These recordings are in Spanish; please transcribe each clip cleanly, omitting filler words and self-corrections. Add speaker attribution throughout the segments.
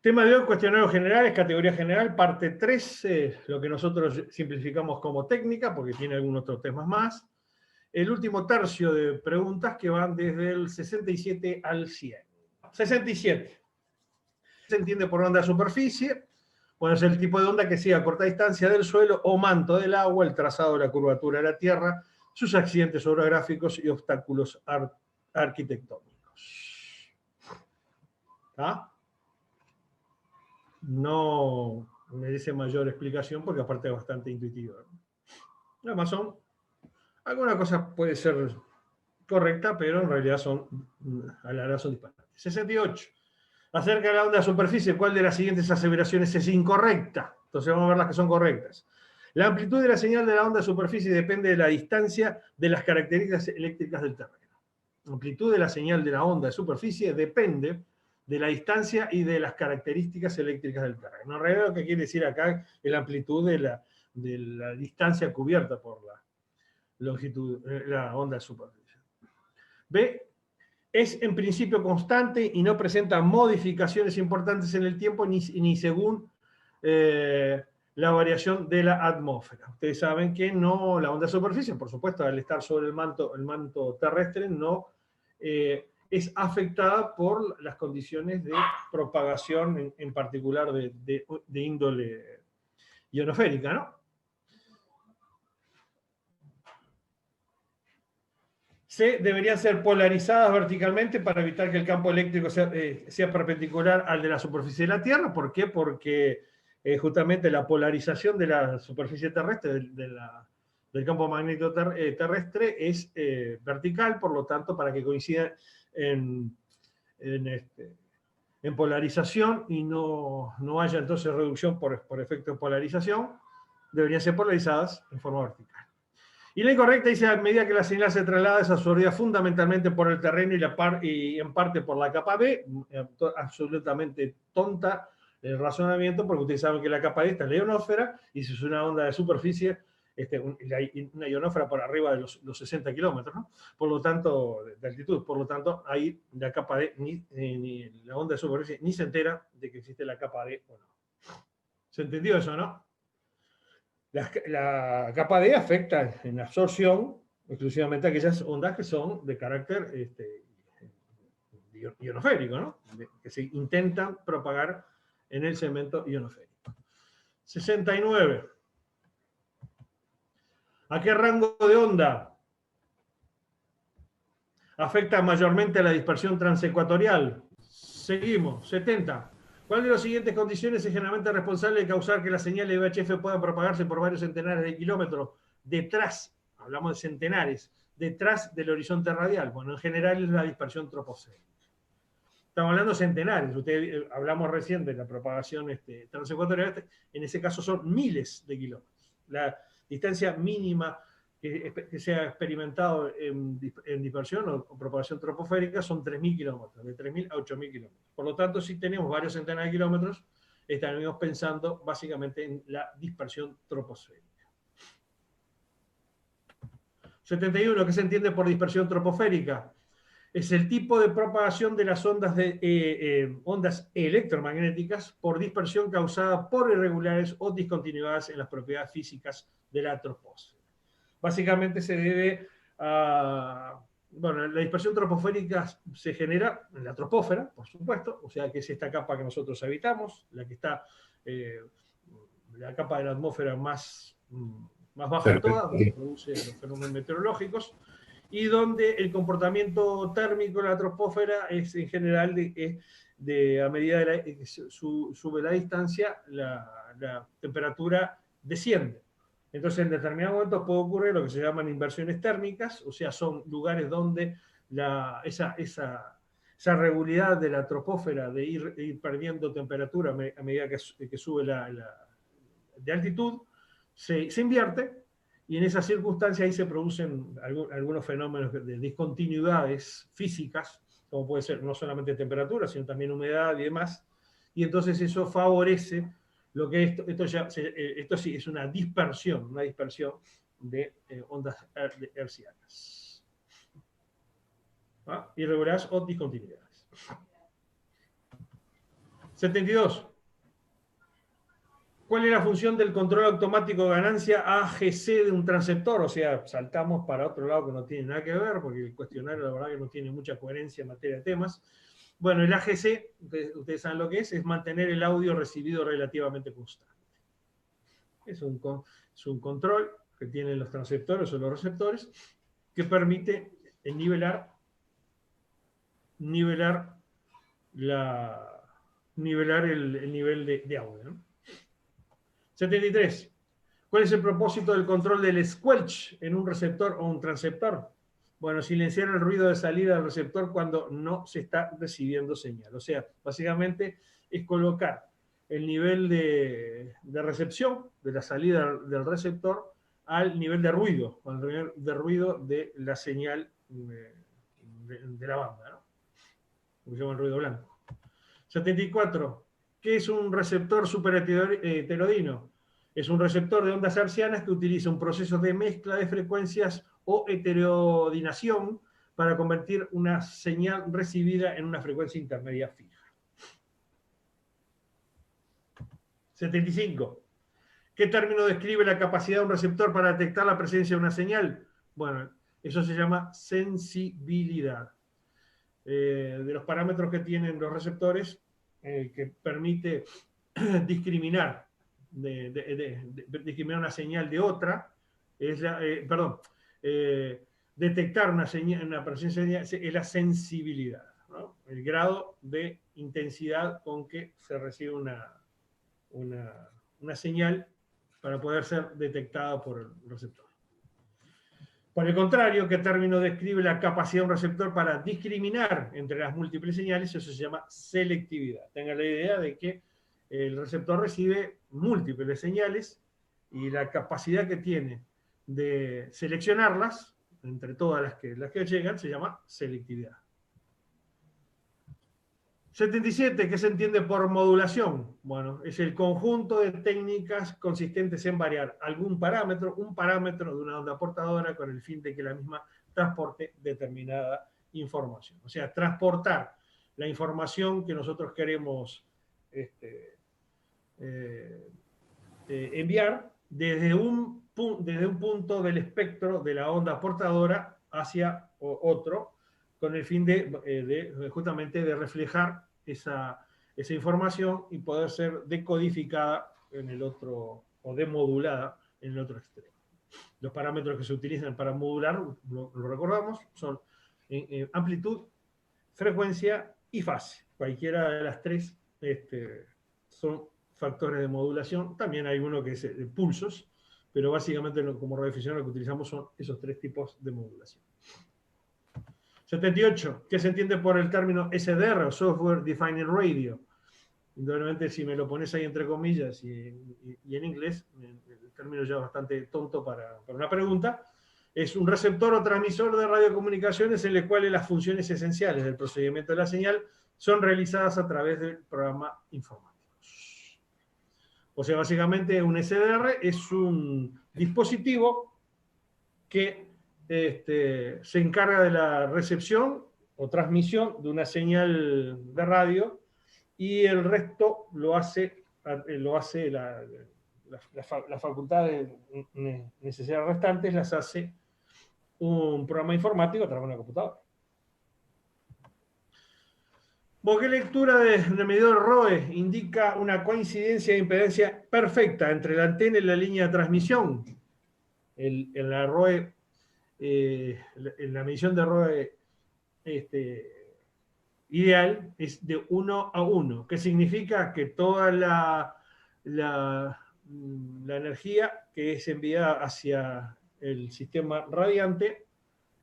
Speaker 1: Tema de hoy, cuestionarios generales, categoría general, parte 3, lo que nosotros simplificamos como técnica, porque tiene algunos otros temas más. El último tercio de preguntas que van desde el 67 al 100. 67. Se entiende por onda de superficie. Bueno, es el tipo de onda que sigue a corta distancia del suelo o manto del agua, el trazado de la curvatura de la Tierra, sus accidentes orográficos y obstáculos arquitectónicos. ¿Ah? No merece mayor explicación porque aparte es bastante intuitivo. Además alguna cosa puede ser correcta, pero en realidad a la larga son disparates. 68. Acerca de la onda de superficie, ¿cuál de las siguientes aseveraciones es incorrecta? Entonces vamos a ver las que son correctas. La amplitud de la señal de la onda de superficie depende de la distancia de las características eléctricas del terreno. La amplitud de la señal de la onda de superficie depende de la distancia y de las características eléctricas del terreno. En realidad lo que quiere decir acá es la amplitud de la distancia cubierta por la longitud, la onda de superficie. B. Es en principio constante y no presenta modificaciones importantes en el tiempo ni según la variación de la atmósfera. Ustedes saben que no, la onda de superficie, por supuesto, al estar sobre el manto terrestre, no es afectada por las condiciones de propagación, en particular de índole ionosférica, ¿no? C, deberían ser polarizadas verticalmente para evitar que el campo eléctrico sea perpendicular al de la superficie de la Tierra. ¿Por qué? Porque justamente la polarización de la superficie terrestre, del campo magnético terrestre, es vertical, por lo tanto, para que coincida en polarización y no haya entonces reducción por efecto de polarización, deberían ser polarizadas en forma vertical. Y la incorrecta dice, a medida que la señal se traslada, es absorbida fundamentalmente por el terreno y en parte por la capa B. Absolutamente tonta el razonamiento, porque ustedes saben que la capa D está en la ionosfera, y si es una onda de superficie, una ionosfera por arriba de los 60 kilómetros, ¿no? Por lo tanto, de altitud. Por lo tanto, ahí la capa D, ni la onda de superficie, ni se entera de que existe la capa D o no. ¿Se entendió eso, no? La capa D afecta en absorción exclusivamente a aquellas ondas que son de carácter ionosférico, ¿no? Que se intentan propagar en el segmento ionosférico. 69. ¿A qué rango de onda afecta mayormente la dispersión transecuatorial? Seguimos. 70. ¿Cuál de las siguientes condiciones es generalmente responsable de causar que la señal de VHF pueda propagarse por varios centenares de kilómetros detrás, hablamos de centenares, detrás del horizonte radial? Bueno, en general es la dispersión troposférica. Estamos hablando de centenares. Hablamos recién de la propagación transecuatorial. En ese caso son miles de kilómetros. La distancia mínima que se ha experimentado en dispersión o propagación troposférica son 3.000 kilómetros, de 3.000 a 8.000 kilómetros. Por lo tanto, si tenemos varios centenares de kilómetros, estaremos pensando básicamente en la dispersión troposférica. 71. ¿Qué se entiende por dispersión troposférica? Es el tipo de propagación de las ondas electromagnéticas por dispersión causada por irregularidades o discontinuidades en las propiedades físicas de la troposfera. Básicamente se debe a... Bueno, la dispersión troposférica se genera en la troposfera, por supuesto, o sea que es esta capa que nosotros habitamos, la que está, la capa de la atmósfera más baja de todas, donde se producen los fenómenos meteorológicos, y donde el comportamiento térmico de la troposfera es en general a medida que sube la distancia, la temperatura desciende. Entonces, en determinados momentos puede ocurrir lo que se llaman inversiones térmicas, o sea, son lugares donde esa regularidad de la troposfera de ir perdiendo temperatura a medida que sube de altitud, se invierte, y en esas circunstancias ahí se producen algunos fenómenos de discontinuidades físicas, como puede ser no solamente temperatura, sino también humedad y demás, y entonces eso favorece lo que esto sí es una dispersión de ondas hertzianas. ¿Ah? Irregularidades o discontinuidades. 72. ¿Cuál es la función del control automático de ganancia AGC de un transceptor? O sea, saltamos para otro lado que no tiene nada que ver, porque el cuestionario la verdad que no tiene mucha coherencia en materia de temas. Bueno, el AGC, ustedes saben lo que es mantener el audio recibido relativamente constante. Es un control que tienen los transceptores o los receptores que permite nivelar el nivel de audio, ¿no? 73. ¿Cuál es el propósito del control del squelch en un receptor o un transceptor? Bueno, silenciar el ruido de salida del receptor cuando no se está recibiendo señal. O sea, básicamente es colocar el nivel de recepción de la salida del receptor al nivel de ruido, al nivel de ruido de la señal de la banda, ¿no? Lo que se llama el ruido blanco. 74. ¿Qué es un receptor superheterodino? Es un receptor de ondas hertzianas que utiliza un proceso de mezcla de frecuencias o heterodinación para convertir una señal recibida en una frecuencia intermedia fija. 75. ¿Qué término describe la capacidad de un receptor para detectar la presencia de una señal? Bueno, eso se llama sensibilidad. De los parámetros que tienen los receptores, que permite discriminar, discriminar una señal de otra, es detectar una presencia de señal, es la sensibilidad, ¿no? El grado de intensidad con que se recibe una señal para poder ser detectada por el receptor. Por el contrario, ¿qué término describe la capacidad de un receptor para discriminar entre las múltiples señales? Eso se llama selectividad. Tengan la idea de que el receptor recibe múltiples señales y la capacidad que tiene de seleccionarlas entre todas las que llegan se llama selectividad. 77, ¿qué se entiende por modulación? Bueno, es el conjunto de técnicas consistentes en variar un parámetro de una onda portadora con el fin de que la misma transporte determinada información. O sea, transportar la información que nosotros queremos enviar desde un punto del espectro de la onda portadora hacia otro, con el fin justamente de reflejar esa información y poder ser decodificada en el otro, o demodulada en el otro extremo. Los parámetros que se utilizan para modular, lo recordamos, son amplitud, frecuencia y fase. Cualquiera de las tres son factores de modulación. También hay uno que es de pulsos, pero básicamente como radiodifusión lo que utilizamos son esos tres tipos de modulación. 78. ¿Qué se entiende por el término SDR o Software Defined Radio? Indudablemente, si me lo pones ahí entre comillas y en inglés, el término ya es bastante tonto para una pregunta. Es un receptor o transmisor de radiocomunicaciones en el cual las funciones esenciales del procedimiento de la señal son realizadas a través del programa informático. O sea, básicamente un SDR es un dispositivo que se encarga de la recepción o transmisión de una señal de radio y el resto lo hace las facultades necesarias restantes, las hace un programa informático a través de una computadora. ¿Qué lectura del medidor ROE indica una coincidencia de impedancia perfecta entre la antena y la línea de transmisión? En la ROE, en la medición de ROE ideal es de 1 a 1, que significa que toda la energía que es enviada hacia el sistema radiante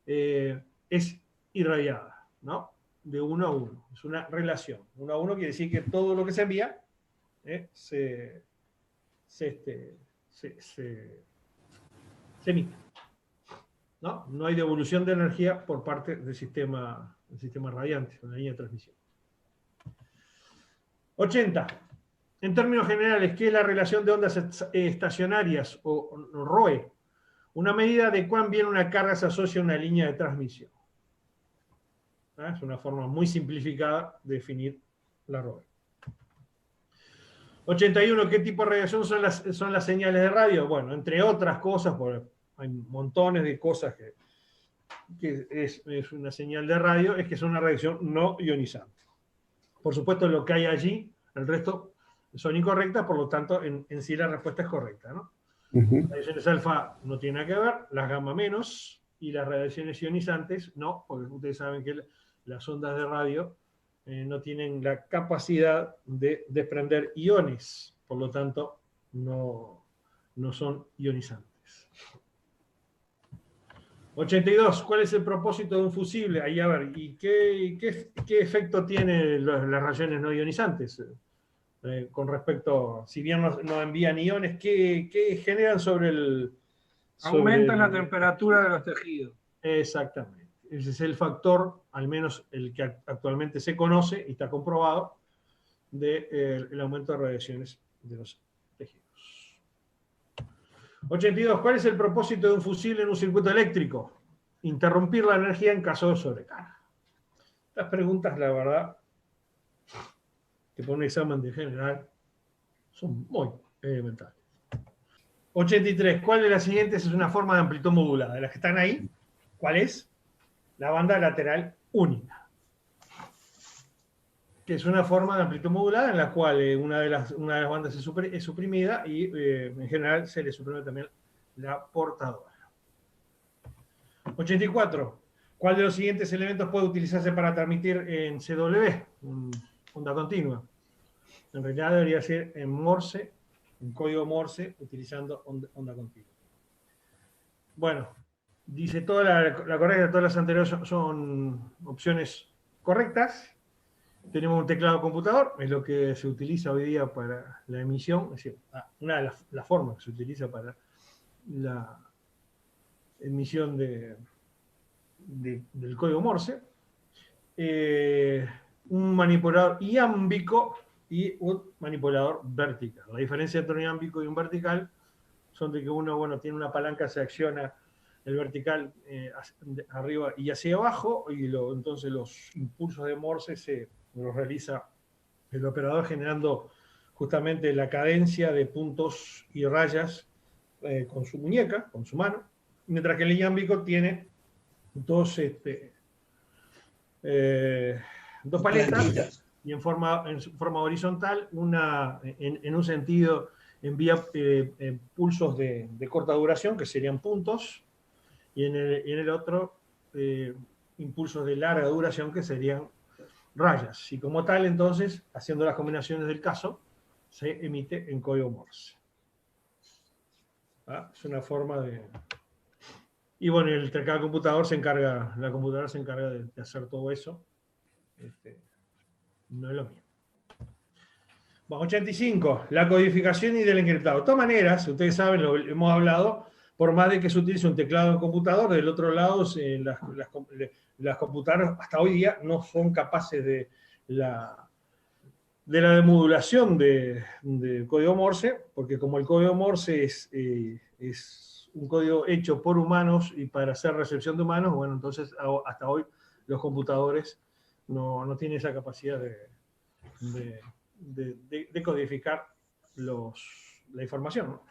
Speaker 1: es irradiada, ¿no? De 1 a 1. Es una relación. 1 a 1 quiere decir que todo lo que se envía se emite. ¿No? No hay devolución de energía por parte del sistema radiante, de la línea de transmisión. 80. En términos generales, ¿qué es la relación de ondas estacionarias o ROE? Una medida de cuán bien una carga se asocia a una línea de transmisión. Es una forma muy simplificada de definir la ROE. 81, ¿qué tipo de radiación son las señales de radio? Bueno, entre otras cosas, porque hay montones de cosas que es una señal de radio, es que es una radiación no ionizante. Por supuesto, lo que hay allí, el resto son incorrectas, por lo tanto, en sí la respuesta es correcta, ¿no? Las radiaciones alfa no tienen nada que ver, las gamma menos, y las radiaciones ionizantes no, porque ustedes saben que las ondas de radio no tienen la capacidad de desprender iones, por lo tanto, no son ionizantes. 82. ¿Cuál es el propósito de un fusible? Ahí a ver, ¿y qué efecto tienen las radiaciones no ionizantes? Con respecto, si bien no envían iones, ¿qué generan sobre el...
Speaker 2: Aumentan la temperatura de los tejidos.
Speaker 1: Exactamente. Ese es el factor, al menos el que actualmente se conoce y está comprobado, del aumento de radiaciones de los tejidos. 82. ¿Cuál es el propósito de un fusible en un circuito eléctrico? Interrumpir la energía en caso de sobrecarga. Estas preguntas, la verdad, que por un examen de general, son muy elementales. 83. ¿Cuál de las siguientes es una forma de amplitud modulada? De las que están ahí, ¿cuál es? La banda lateral única, que es una forma de amplitud modulada en la cual una de las bandas es suprimida y en general se le suprime también la portadora. 84. ¿Cuál de los siguientes elementos puede utilizarse para transmitir en CW, onda continua? En realidad debería ser en Morse, en código Morse, utilizando onda continua. Bueno, dice toda la correcta, todas las anteriores son opciones correctas. Tenemos un teclado computador, es lo que se utiliza hoy día para la emisión, es decir, una de las formas que se utiliza para la emisión del código Morse. Un manipulador iámbico y un manipulador vertical. La diferencia entre un iámbico y un vertical son de que uno, bueno, tiene una palanca, se acciona el vertical arriba y hacia abajo, y entonces los impulsos de Morse los realiza el operador generando justamente la cadencia de puntos y rayas con su muñeca, con su mano, mientras que el iámbico tiene dos paletas y en forma horizontal, una en un sentido envía pulsos de corta duración, que serían puntos, y en el otro impulsos de larga duración, que serían rayas. Y como tal, entonces, haciendo las combinaciones del caso, se emite en código Morse. Es una forma de... Y bueno, el teclado computador la computadora se encarga de hacer todo eso. No es lo mismo. Bueno, 85. La codificación y del encriptado. De todas maneras, ustedes saben, lo hemos hablado, por más de que se utilice un teclado en computador, del otro lado, las computadoras hasta hoy día no son capaces de la demodulación del código Morse, porque como el código Morse es un código hecho por humanos y para hacer recepción de humanos, bueno, entonces hasta hoy los computadores no tienen esa capacidad de codificar la información, ¿no?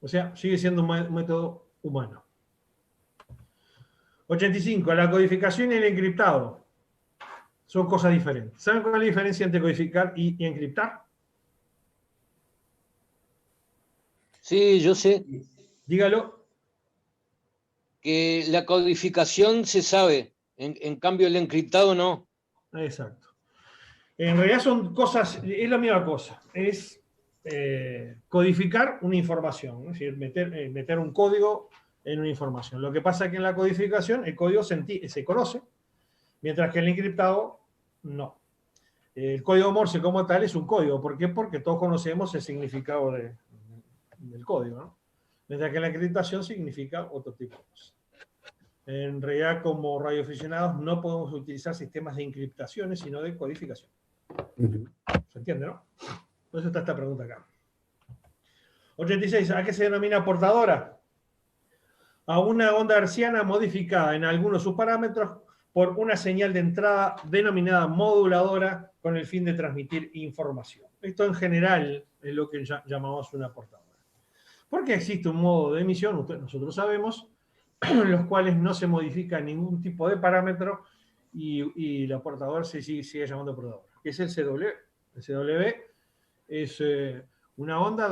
Speaker 1: O sea, sigue siendo un método humano. 85. La codificación y el encriptado son cosas diferentes. ¿Saben cuál es la diferencia entre codificar y encriptar?
Speaker 3: Sí, yo sé.
Speaker 1: Dígalo.
Speaker 3: Que la codificación se sabe, en cambio el encriptado no.
Speaker 1: Exacto. En realidad son cosas, es la misma cosa. Es codificar una información, ¿no? Es decir, meter un código en una información. Lo que pasa es que en la codificación el código se conoce, mientras que el encriptado no. El código Morse como tal es un código. ¿Por qué? Porque todos conocemos el significado del código, ¿no? Mientras que la encriptación significa otro tipo de cosas. En realidad, como radioaficionados, no podemos utilizar sistemas de encriptaciones, sino de codificación. ¿Se entiende, no? Por eso está esta pregunta acá. 86. ¿A qué se denomina portadora? A una onda hertziana modificada en algunos de sus parámetros por una señal de entrada denominada moduladora con el fin de transmitir información. Esto en general es lo que llamamos una portadora. ¿Por qué existe un modo de emisión? Nosotros sabemos, en los cuales no se modifica ningún tipo de parámetro y la portadora se sigue llamando portadora, que es el CW. El CW es una onda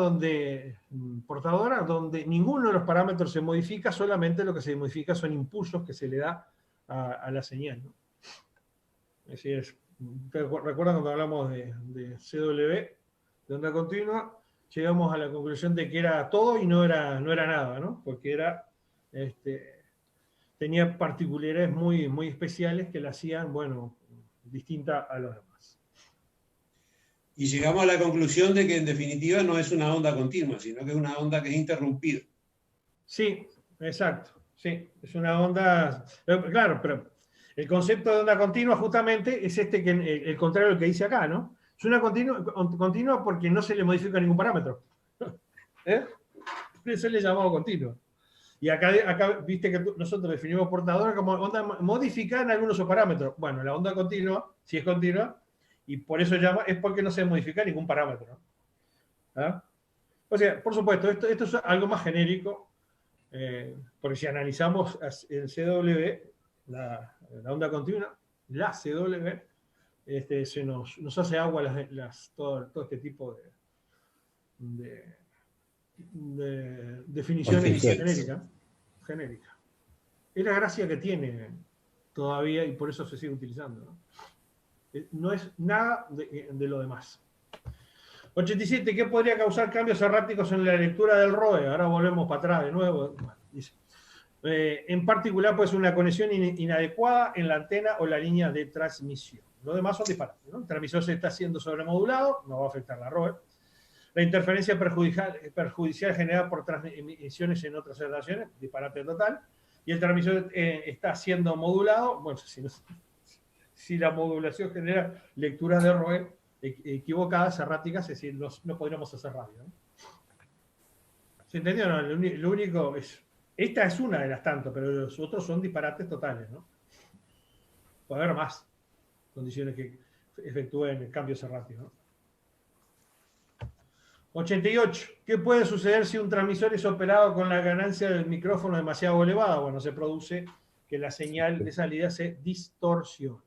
Speaker 1: portadora donde ninguno de los parámetros se modifica, solamente lo que se modifica son impulsos que se le da a la señal, ¿no? Así es. ¿Ustedes recuerdan cuando hablamos de CW, de onda continua? Llegamos a la conclusión de que era todo y no era nada, ¿no? Porque tenía particularidades muy, muy especiales que la hacían, bueno, distinta a los demás.
Speaker 4: Y llegamos a la conclusión de que en definitiva no es una onda continua, sino que es una onda que es interrumpida.
Speaker 1: Sí, exacto. Sí, es una onda... Claro, pero el concepto de onda continua justamente es el contrario del que dice acá, ¿no? Es una continua porque no se le modifica ningún parámetro. ¿Eh? Eso le llamamos continua. Y acá viste que nosotros definimos portadora como onda modificada en algunos de sus parámetros. Bueno, la onda continua, si es continua, y por eso es porque no se modifica ningún parámetro. ¿Ah? O sea, por supuesto, esto es algo más genérico, porque si analizamos el CW, la onda continua, la CW, se nos hace agua todo este tipo de definiciones genéricas. Es la gracia que tiene todavía y por eso se sigue utilizando, ¿no? No es nada de lo demás. 87. ¿Qué podría causar cambios erráticos en la lectura del ROE? Ahora volvemos para atrás de nuevo. Bueno, dice. En particular, pues una conexión inadecuada en la antena o la línea de transmisión. Lo demás son disparates, ¿no? El transmisor se está siendo sobremodulado, no va a afectar la ROE. La interferencia perjudicial generada por transmisiones en otras relaciones, disparate total. Y el transmisor está siendo modulado, bueno, si la modulación genera lecturas de ROE equivocadas, erráticas, es decir, no podríamos hacer radio, ¿no? ¿Se entendió? No, lo único es... Esta es una de las tantas, pero los otros son disparates totales, ¿no? Puede haber más condiciones que efectúen cambios erráticos, ¿no? 88. ¿Qué puede suceder si un transmisor es operado con la ganancia del micrófono demasiado elevada? Bueno, se produce que la señal de salida se distorsiona.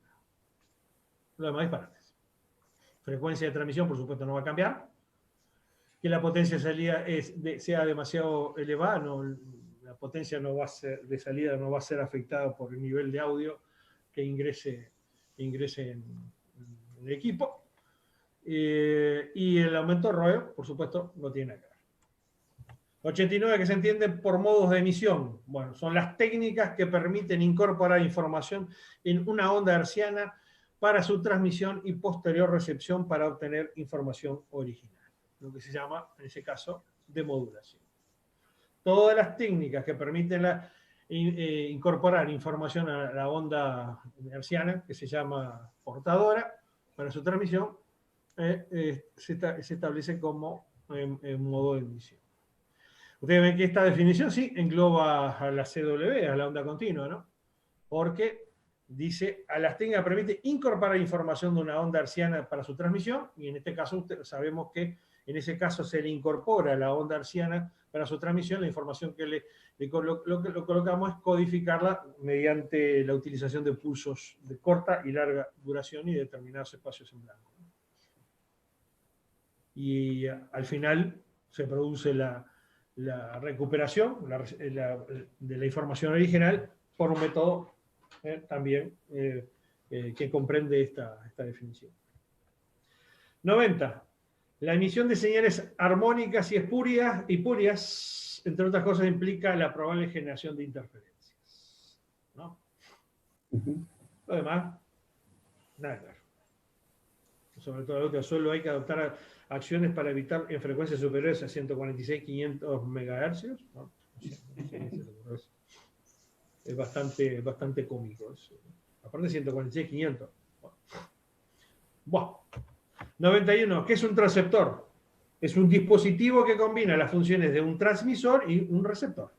Speaker 1: Lo demás disparates. Frecuencia de transmisión, por supuesto, no va a cambiar. Que la potencia de salida sea demasiado elevada, la potencia de salida no va a ser afectada por el nivel de audio que ingrese en el equipo. Y el aumento ROE, por supuesto, no tiene nada que ver. 89, que se entiende por modos de emisión. Bueno, son las técnicas que permiten incorporar información en una onda hertziana para su transmisión y posterior recepción para obtener información original. Lo que se llama, en ese caso, demodulación. Todas las técnicas que permiten incorporar información a la onda hertziana, que se llama portadora, para su transmisión, se establece como en modo de emisión. Ustedes ven que esta definición sí engloba a la CW, a la onda continua, ¿no? Porque dice, a las técnicas permite incorporar información de una onda hertziana para su transmisión, y en este caso sabemos que en ese caso se le incorpora a la onda hertziana para su transmisión, la información que lo colocamos es codificarla mediante la utilización de pulsos de corta y larga duración y determinados espacios en blanco. Y al final se produce la recuperación de la información original por un método también que comprende esta definición. 90. La emisión de señales armónicas y espurias, entre otras cosas, implica la probable generación de interferencias, ¿no? Lo demás, nada claro. Sobre todo, solo hay que adoptar acciones para evitar en frecuencias superiores a 146.500 MHz, ¿no? Es bastante cómico eso. Aparte de 146.500. Bueno. 91. ¿Qué es un transceptor? Es un dispositivo que combina las funciones de un transmisor y un receptor.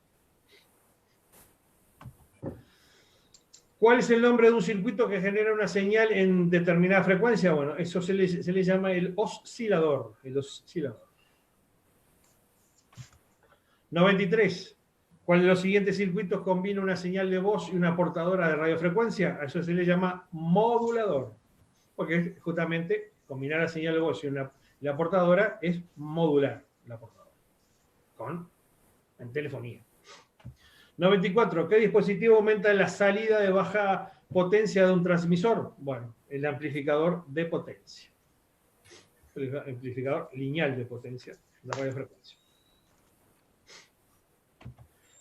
Speaker 1: ¿Cuál es el nombre de un circuito que genera una señal en determinada frecuencia? Bueno, eso se le llama el oscilador. El oscilador. 93. ¿Cuál de los siguientes circuitos combina una señal de voz y una portadora de radiofrecuencia? A eso se le llama modulador. Porque justamente combinar la señal de voz y la portadora es modular la portadora. En telefonía. 94. ¿Qué dispositivo aumenta la salida de baja potencia de un transmisor? Bueno, el amplificador de potencia. El amplificador lineal de potencia de radiofrecuencia.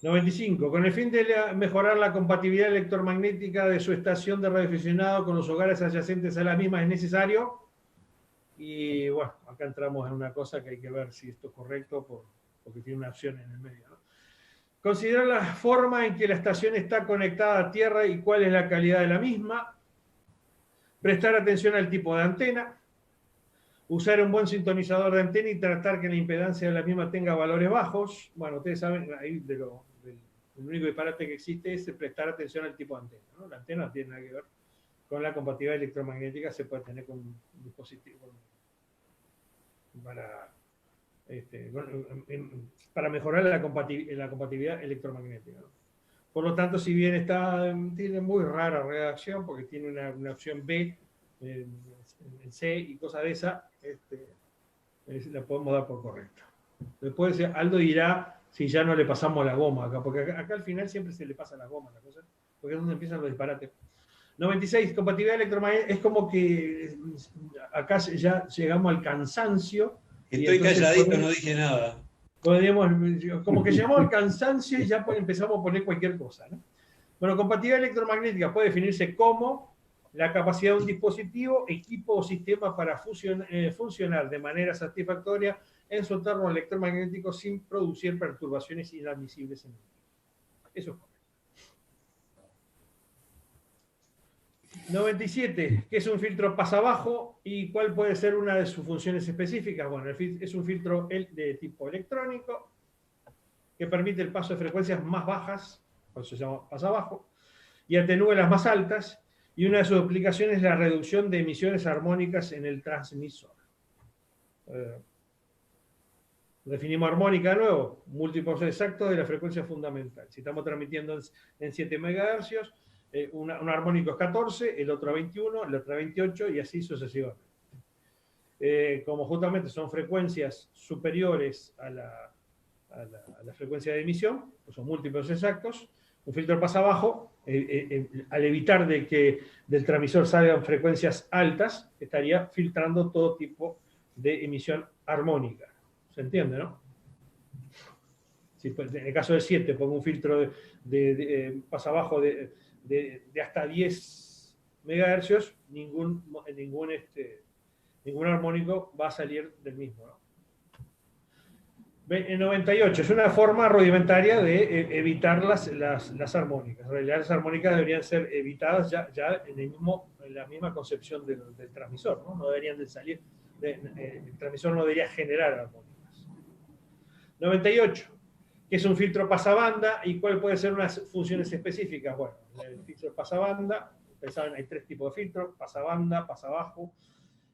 Speaker 1: 95. Con el fin de mejorar la compatibilidad electromagnética de su estación de radioaficionado con los hogares adyacentes a la misma es necesario. Y bueno, acá entramos en una cosa que hay que ver si esto es correcto porque tiene una opción en el medio, ¿no? Considerar la forma en que la estación está conectada a tierra y cuál es la calidad de la misma. Prestar atención al tipo de antena. Usar un buen sintonizador de antena y tratar que la impedancia de la misma tenga valores bajos. Bueno, ustedes saben, ahí el único disparate que existe es prestar atención al tipo de antena, ¿no? La antena no tiene nada que ver con la compatibilidad electromagnética, se puede tener con un dispositivo para mejorar la compatibilidad electromagnética, ¿no? Por lo tanto, si bien tiene muy rara redacción, porque tiene una opción B, en C y cosas de esa, la podemos dar por correcta. Después Aldo dirá si ya no le pasamos la goma acá, porque acá al final siempre se le pasa la goma, la cosa, porque es donde empiezan los disparates. 96, compatibilidad electromagnética, es como que acá ya llegamos al cansancio.
Speaker 4: Estoy calladito, no dije nada.
Speaker 1: Como que llegamos al cansancio y ya empezamos a poner cualquier cosa, ¿no? Bueno, compatibilidad electromagnética puede definirse como la capacidad de un dispositivo, equipo o sistema para funcionar de manera satisfactoria en su entorno electromagnético sin producir perturbaciones inadmisibles en el mismo. Eso es correcto. 97. ¿Qué es un filtro pasabajo y cuál puede ser una de sus funciones específicas? Bueno, es un filtro de tipo electrónico que permite el paso de frecuencias más bajas, por eso se llama pasabajo, y atenúa las más altas, y una de sus aplicaciones es la reducción de emisiones armónicas en el transmisor. Definimos armónica de nuevo, múltiplos exactos de la frecuencia fundamental. Si estamos transmitiendo en 7 MHz, un armónico es 14, el otro a 21, el otro a 28 y así sucesivamente. Como justamente son frecuencias superiores a la frecuencia de emisión, pues son múltiplos exactos, un filtro pasabajo, al evitar de que del transmisor salgan frecuencias altas, estaría filtrando todo tipo de emisión armónica. ¿Se entiende, no? Si en el caso de 7 pongo un filtro de pasabajo de hasta 10 MHz, ningún armónico va a salir del mismo, ¿no? En 98 es una forma rudimentaria de evitar las armónicas. En realidad las armónicas deberían ser evitadas ya en la misma concepción del transmisor, ¿no? No deberían de salir, el transmisor no debería generar armónicas. 98. ¿Qué es un filtro pasabanda y cuál puede ser unas funciones específicas? Bueno, el filtro pasabanda, pensaban, hay 3 tipos de filtros: pasabanda, pasabajo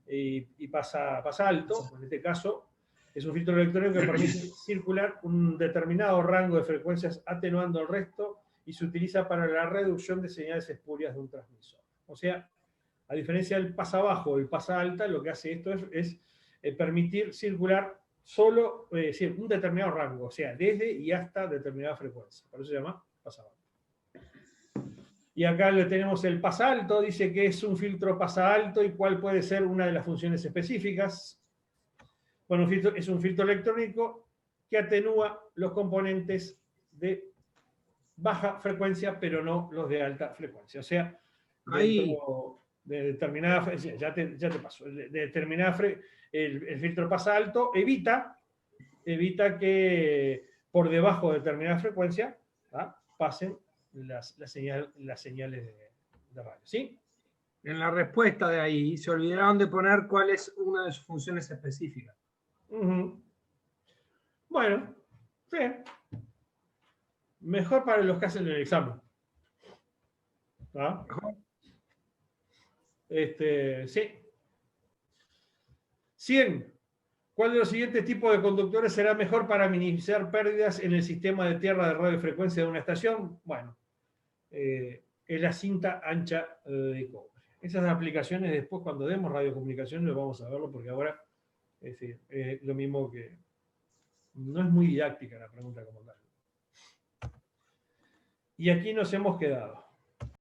Speaker 1: y pasa alto. En este caso, es un filtro electrónico que permite circular un determinado rango de frecuencias atenuando el resto y se utiliza para la reducción de señales espurias de un transmisor. O sea, a diferencia del pasabajo o el pasa alta, lo que hace esto es permitir circular solo un determinado rango, o sea, desde y hasta determinada frecuencia. Por eso se llama pasabanda. Y acá le tenemos el pasa alto, dice que es un filtro pasa alto y cuál puede ser una de las funciones específicas. Bueno, es un filtro electrónico que atenúa los componentes de baja frecuencia, pero no los de alta frecuencia. O sea, dentro de determinada, ya te paso, de determinada el filtro pasa alto evita que por debajo de determinada frecuencia pasen las señales de radio. ¿Sí?
Speaker 2: En la respuesta de ahí se olvidaron de poner cuál es una de sus funciones específicas.
Speaker 1: Bueno, sí. Mejor para los que hacen el examen. ¿Ah? Sí. 100. ¿Cuál de los siguientes tipos de conductores será mejor para minimizar pérdidas en el sistema de tierra de radiofrecuencia de una estación? Bueno, es la cinta ancha de cobre. Esas aplicaciones después cuando demos radiocomunicaciones vamos a verlo porque ahora es decir, lo mismo que... No es muy didáctica la pregunta como tal. Y aquí nos hemos quedado.